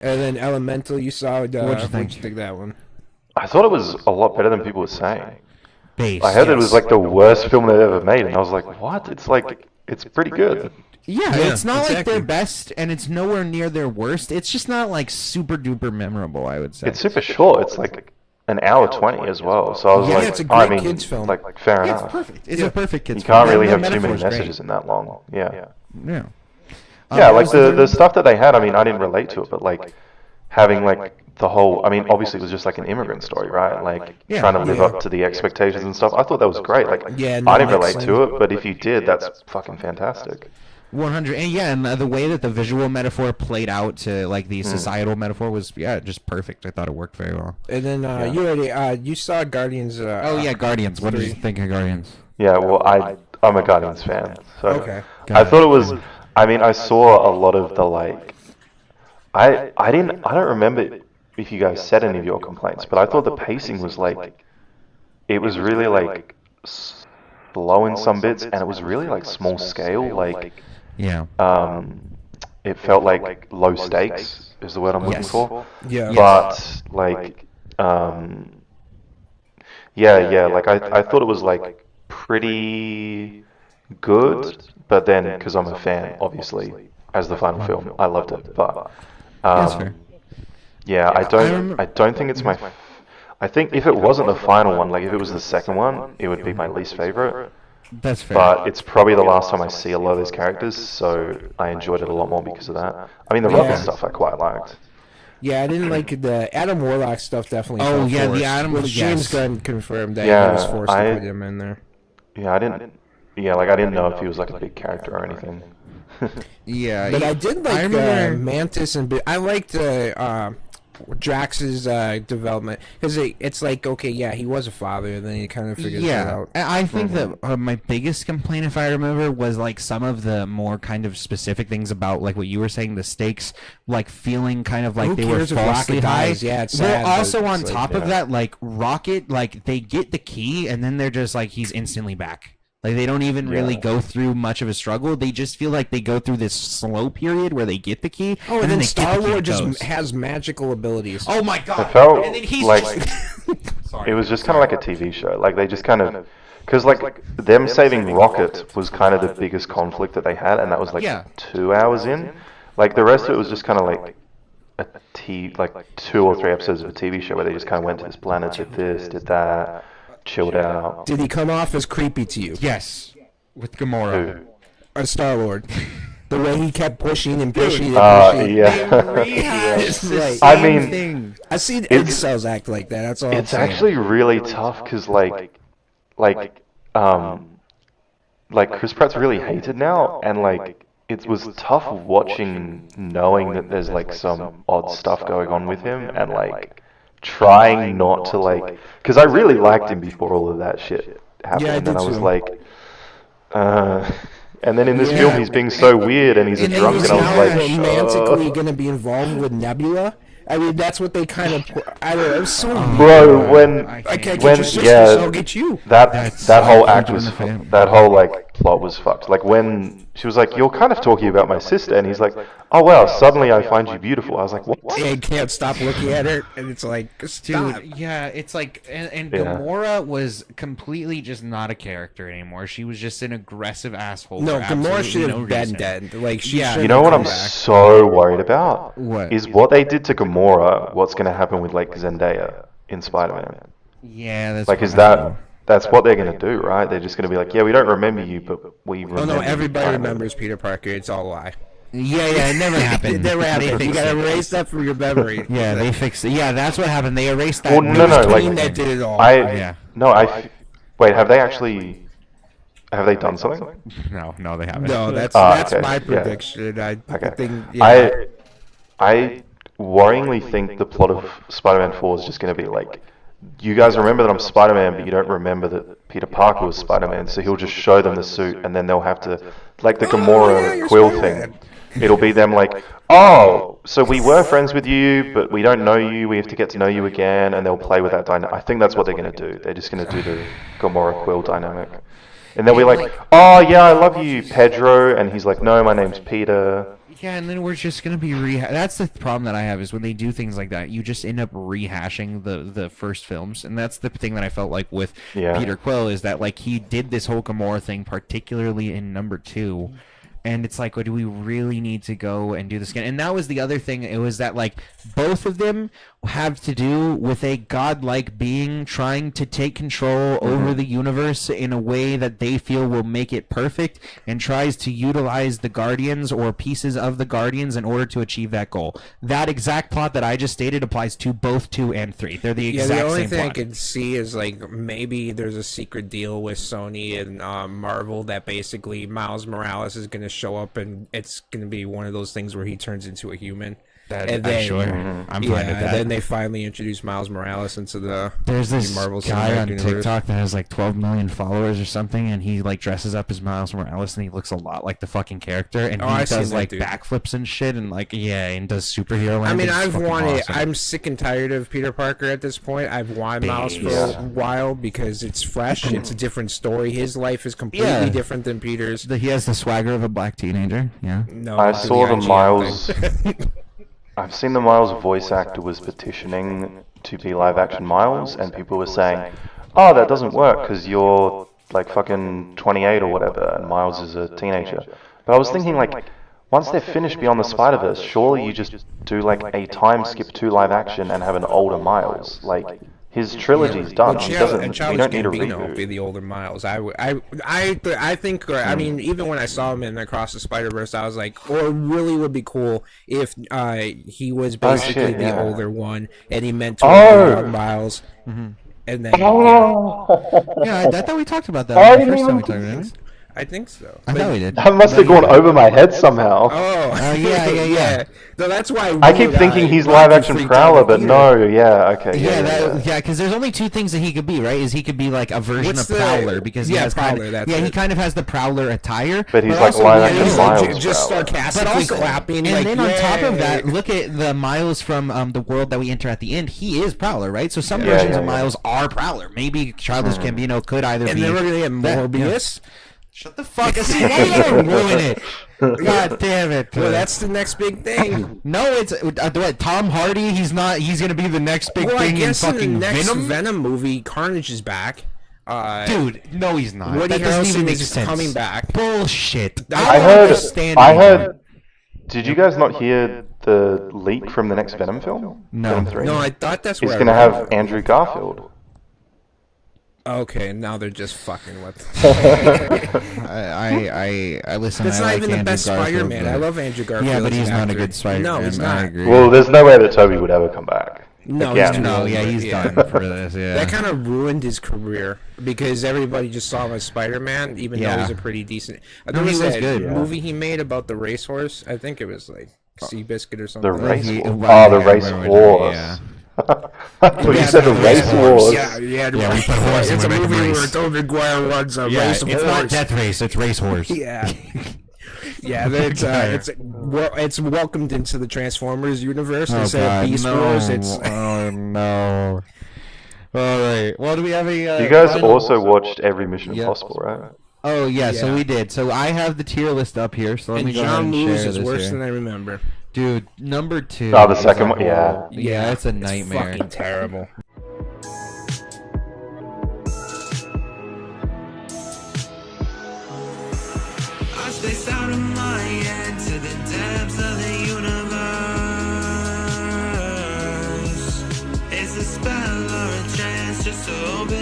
And then Elemental, you saw. What'd you What'd you think? think of that one? I thought it was a lot better than people were saying. I Base. heard that it was Yes. like the worst film they've ever made, and I was like, what? It's like, it's pretty good. Yeah, Yeah, it's not like exactly. their best, and it's nowhere near their worst. It's just not like super duper memorable, I would say. It's super short. It's like an hour 20 as well. So I was Yeah, like, it's a I great mean, kids film. like fair Yeah, it's enough. perfect. It's a perfect kids You can't film. really The have too many metaphor's great. messages in that long. Yeah. Yeah. Yeah, like was there- the stuff that they had, I mean, I didn't relate to it, but like having like the whole, I mean, obviously it was just like an immigrant story, right? Like Yeah. trying to live Yeah. up to the expectations and stuff. I thought that was great. Like Yeah, no, I didn't relate excellent. to it, but if you did, that's fucking fantastic. 100, and yeah, and the way that the visual metaphor played out to like the societal metaphor was just perfect. I thought it worked very well. And then you already you saw Guardians. Oh yeah, Guardians. What did you think of Guardians? Yeah, well, I'm a Guardians fan, so Okay. I thought it was. I mean, I saw a lot of the like. I don't remember if you guys said any of your complaints, but I thought the pacing was like, it was really like slow in some bits, and it was really like small scale. Like, Yeah. it felt like low stakes is the word I'm looking Yes. for. Yeah. But like, yeah, like I thought it was like pretty good, but then because I'm a fan, obviously, as the final film, I loved it. But That's fair. yeah, I remember- don't think it's my. I think if it wasn't the final one, like if it was the second one, it would be my least favorite. That's fair. But it's probably the last time I see a lot of those characters, so I enjoyed it a lot more because of that. I mean, the Rocket Yeah. stuff I quite liked. Yeah, I didn't like the Adam Warlock stuff. Definitely. Oh, felt yeah, the forced. Adam- Which James yes. Gunn confirmed that Yeah, he was forced I- to put him in there. Yeah, I didn't. Yeah, like I didn't know if he was like a big character or anything. yeah. But yeah. I did like remember- Mantis I liked Drax's development because it's like, okay, yeah, he was a father, and then he kind of figures it Yeah, out. I think that my biggest complaint, if I remember, was like some of the more kind of specific things about like what you were saying, the stakes, like feeling kind of like Who they were cares if falsely Rocket high. dies? Yeah, it's Well, sad, but also on it's like, top of yeah. that, like Rocket, like they get the key and then they're just like he's instantly back. Like they don't even really Yeah. go through much of a struggle. They just feel like they go through this slow period where they get the key. Oh, and then they get the key Star-Lord and just goes. has magical abilities. Oh my god! It felt and then he's like Sorry. it was just kind of like a TV show. Like they just kind of, because like them saving Rocket was kind of the biggest conflict that they had, and that was like Yeah. 2 hours in. Like the rest of it was just kind of like like 2 or 3 episodes of a TV show where they just kind of went to this planet, did this, did that, chilled out. Did he come off as creepy to you? Yes, with Gamora. Who? A Star-Lord. The way he kept pushing and pushing and pushing. Yeah. Rehashed the Right. I same mean, thing. I've seen It's- incels act like that. That's all It's I'm saying. actually really tough because like Chris Pratt's really hated now, and like it was tough watching knowing that there's like some odd stuff going on with him, and like trying not to like, because I really liked him before all of that shit happened, Yeah, I and then did I was too. like, and then in this Yeah. film he's being so weird and he's a And then drunk, he's and I now was like, romantically going to be involved with Nebula. I mean, that's what they kind of. I don't know. It was so. bro, when I can't get when your sister, yeah, so I'll get you. That's that whole so act huge was in the family. that whole like plot was fucked. Like when she was like, "You're kind of talking about my sister," and he's like, "Oh wow, suddenly I find you beautiful." I was like, "What?" And can't stop looking at her, and it's like, stop. Dude, yeah, it's like, and Yeah. Gamora was completely just not a character anymore. She was just an aggressive asshole. No, for Gamora absolutely should have no been reason. dead. Like, she Yeah. should You know what I'm so worried about? What? Is what they did to Gamora. What's going to happen with like Zendaya in Spider-Man? Yeah, that's Like, what is I that know. that's what they're going to do, right? They're just going to be like, "Yeah, we don't remember you, but we remember." Oh no, you," everybody kind of. remembers Peter Parker. It's all a lie. Yeah, it never happened. It never They happened. You fixed gotta it. erase that from your memory. Yeah, they fixed it. Yeah, that's what happened. They erased that. Well, no, It was no, like- Queen that did it all. Yeah. Wait, have they actually? Have they done something? No, they haven't. No, that's okay, my yeah. prediction. I Okay. think. Yeah. I worryingly think the plot of Spider-Man 4 is just going to be like, you guys remember that I'm Spider-Man, but you don't remember that Peter Parker was Spider-Man, so he'll just show them the suit, and then they'll have to, like the yeah, Gamora you're Quill Spider-Man. thing. It'll be them like, "Oh, so we were friends with you, but we don't know you. We have to get to know you again," and they'll play with that dynamic. I think that's what they're going to do. They're just going to do the Gamora Quill dynamic. And then we're like, oh yeah, I love you, Pedro. And he's like, no, my name's Peter. Yeah, and then we're just gonna be that's the problem that I have, is when they do things like that, you just end up rehashing the first films, and that's the thing that I felt like with Peter Quill, is that like he did this whole Gamora thing, particularly in number 2. And it's like, do we really need to go and do this again? And that was the other thing. It was that, like, both of them have to do with a godlike being trying to take control over the universe in a way that they feel will make it perfect, and tries to utilize the Guardians or pieces of the Guardians in order to achieve that goal. That exact plot that I just stated applies to both 2 and 3. They're the exact same plot. The only thing I could see is, like, maybe there's a secret deal with Sony and Marvel that basically Miles Morales is going to show up, and it's going to be one of those things where he turns into a human. And then, sure. I'm fine with that. Then they finally introduce Miles Morales into the There's this Marvel guy on universe. TikTok that has like 12 million followers or something, and he like dresses up as Miles Morales, and he looks a lot like the fucking character, and he does like backflips and shit, and like and does superhero. I mean, I've wanted. Awesome. I'm sick and tired of Peter Parker at this point. I've wanted Miles for a while because it's fresh. It's a different story. His life is completely different than Peter's. He has the swagger of a black teenager. Yeah. No, I saw the Miles. I've seen the Miles voice actor was petitioning to be live action Miles, and people were saying, oh, that doesn't work because you're like fucking 28 or whatever, and Miles is a teenager. But I was thinking, like, once they're finished Beyond the Spider-Verse, surely you just do like a time skip to live action and have an older Miles. Like, his trilogy's done. He doesn't. We don't need a reboot. Be the older Miles. I think. I mean, even when I saw him in Across the Spiderverse, I was like, or really would be cool if he was basically the older one, and he mentored young Miles, and then. Yeah, I thought we talked about that the first time we talked about it. I think so. I thought we did. That must have gone over my head somehow. Oh, yeah. So that's why I keep thinking he's live action Prowler, but no, okay. Yeah, because there's only 2 things that he could be, right? Is he could be like a version of Prowler, because he has Prowler, he kind of has the Prowler attire, but he's like live action Miles, just sarcastically clapping. And then on top of that, look at the Miles from the world that we enter at the end. He is Prowler, right? So some versions of Miles are Prowler. Maybe Childish Gambino could either be. And then we're gonna get Morbius. Shut the fuck up. See, why you gotta ruin it? God damn it. Well, that's the next big thing. No, it's what, Tom Hardy. He's not. He's gonna be the next big thing in fucking in the next Venom movie. Carnage is back. Dude, no, he's not. Woody that doesn't even Harrelson make is sense. coming back. Bullshit. I heard. Did you guys not hear the leak from the next Venom film? No. Venom 3? No, I thought that's He's where gonna have Andrew Garfield. Okay, now they're just fucking with. I listen. That's I not like even the Andrew best Garfield, Spider-Man. I love Andrew Garfield. Yeah, but he's not a actor. good Spider-Man. No, he's not. I agree. Well, there's no way that Toby would ever come back. No, Again. he's done for this. Yeah, that kind of ruined his career because everybody just saw him as Spider-Man, even though he's a pretty decent. No, he was good. Movie he made about the racehorse. I think it was like Seabiscuit or something. The racehorse. the Racehorse. Yeah. Well, you said the racehorse. Yeah, we put horse in it's a the movie race. where Tobey Maguire runs a race it's not Death Race. It's Racehorse. Yeah. Yeah, it's welcomed into the Transformers universe instead of Beast Wars. Oh no! All right. Well, do we have a? You guys also watched every Mission Impossible, right? Oh yeah, so we did. So I have the tier list up here. So let me go ahead and share this. John Woo's is worse than I remember. Dude, number 2. Oh, the second one. Yeah. Yeah, it's a nightmare. It's fucking terrible. I spaced out of my head to the depths of the universe. It's a spell or a chance just to open